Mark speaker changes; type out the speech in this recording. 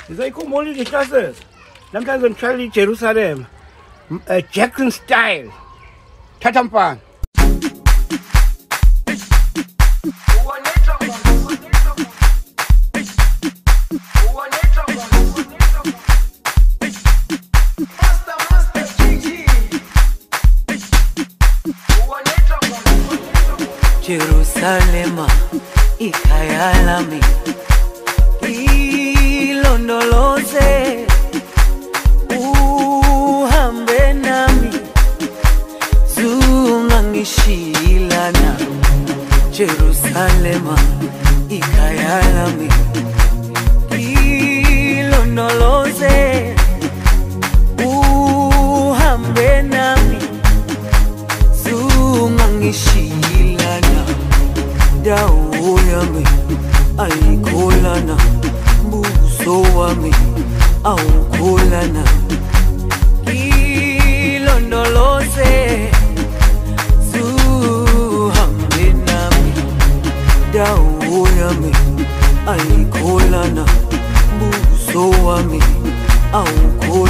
Speaker 1: Zai ko moli di stase. Namtan zon Charlie Jerusalem. Jackson style. Tatampan.
Speaker 2: Jerusalema ikayalami ilondoloze uhambe nami zungangishilana. Jerusalema ikayalami ilondoloze uhambe nami zungangishilana. Dawo yami ayikholana, buso wami awukholana. Ilondoloze zuhambe nami. Dawo yami ayikholana, buso wami awukholana.